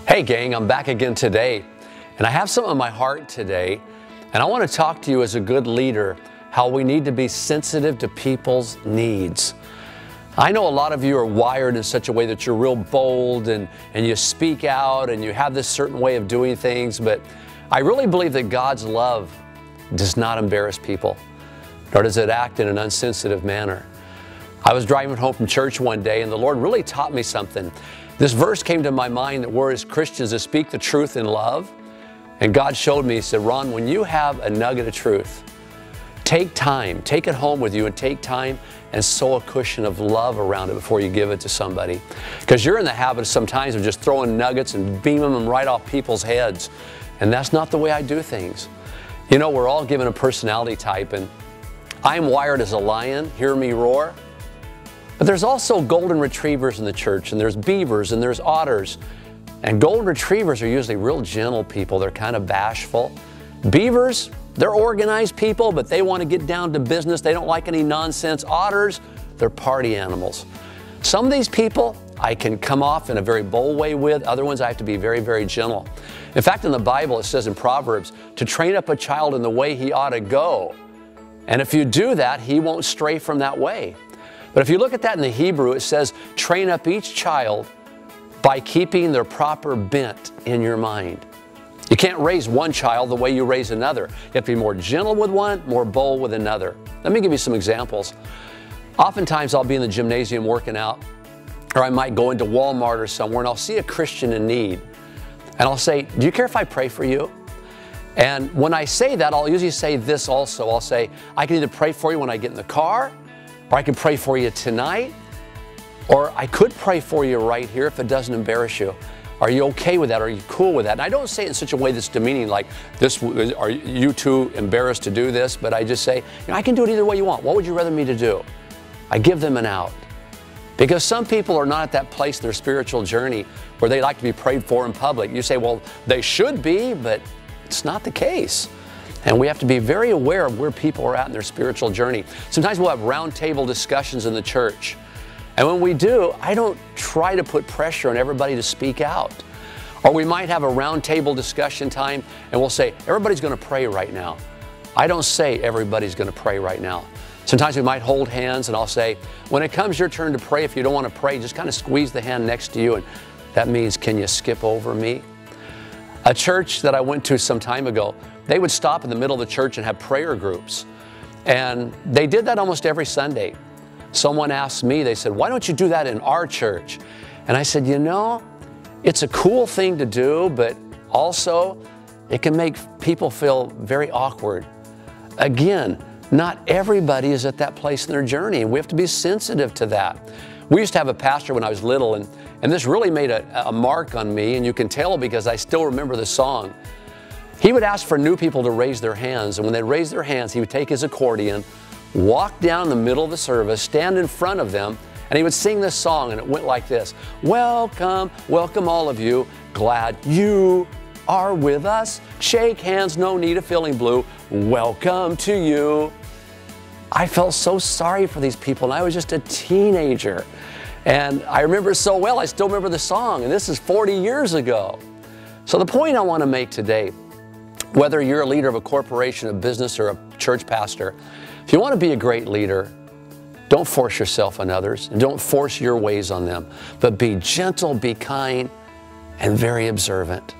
Hey gang, I'm back again today, and I have something on my heart today, and I want to talk to you as a good leader how we need to be sensitive to people's needs. I know a lot of you are wired in such a way that you're real bold and you speak out and you have this certain way of doing things, but I really believe that God's love does not embarrass people, nor does it act in an unsensitive manner. I was driving home from church one day and the Lord really taught me something. This verse came to my mind that we're as Christians to speak the truth in love. And God showed me, He said, Ron, when you have a nugget of truth, take time, take it home with you and take time and sew a cushion of love around it before you give it to somebody. Because you're in the habit sometimes of just throwing nuggets and beaming them right off people's heads. And that's not the way I do things. You know, we're all given a personality type, and I'm wired as a lion, hear me roar. But there's also golden retrievers in the church, and there's beavers, and there's otters. And golden retrievers are usually real gentle people. They're kind of bashful. Beavers, they're organized people, but they want to get down to business. They don't like any nonsense. Otters, they're party animals. Some of these people I can come off in a very bold way with. Other ones I have to be very, very gentle. In fact, in the Bible, it says in Proverbs, to train up a child in the way he ought to go. And if you do that, he won't stray from that way. But if you look at that in the Hebrew, it says, train up each child by keeping their proper bent in your mind. You can't raise one child the way you raise another. You have to be more gentle with one, more bold with another. Let me give you some examples. Oftentimes I'll be in the gymnasium working out, or I might go into Walmart or somewhere and I'll see a Christian in need. And I'll say, do you care if I pray for you? And when I say that, I'll usually say this also. I'll say, I can either pray for you when I get in the car, or I can pray for you tonight, or I could pray for you right here if it doesn't embarrass you. Are you okay with that? Are you cool with that? And I don't say it in such a way that's demeaning, like, this, are you too embarrassed to do this? But I just say, you know, I can do it either way you want. What would you rather me to do? I give them an out. Because some people are not at that place in their spiritual journey where they like to be prayed for in public. You say, well, they should be, but it's not the case. And we have to be very aware of where people are at in their spiritual journey. Sometimes we'll have roundtable discussions in the church. And when we do, I don't try to put pressure on everybody to speak out. Or we might have a roundtable discussion time and we'll say, everybody's going to pray right now. I don't say everybody's going to pray right now. Sometimes we might hold hands and I'll say, when it comes your turn to pray, if you don't want to pray, just kind of squeeze the hand next to you, and that means, can you skip over me? A church that I went to some time ago, they would stop in the middle of the church and have prayer groups. And they did that almost every Sunday. Someone asked me, they said, why don't you do that in our church? And I said, you know, it's a cool thing to do, but also it can make people feel very awkward. Again, not everybody is at that place in their journey, and we have to be sensitive to that. We used to have a pastor when I was little, and this really made a mark on me, and you can tell because I still remember the song. He would ask for new people to raise their hands, and when they raised their hands, he would take his accordion, walk down the middle of the service, stand in front of them, and he would sing this song, and it went like this. Welcome, welcome all of you, glad you are with us. Shake hands, no need of feeling blue. Welcome to you. I felt so sorry for these people, and I was just a teenager. And I remember so well, I still remember the song, and this is 40 years ago. So the point I want to make today, whether you're a leader of a corporation, a business, or a church pastor, if you want to be a great leader, don't force yourself on others, and don't force your ways on them, but be gentle, be kind, and very observant.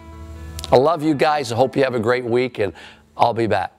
I love you guys. I hope you have a great week, and I'll be back.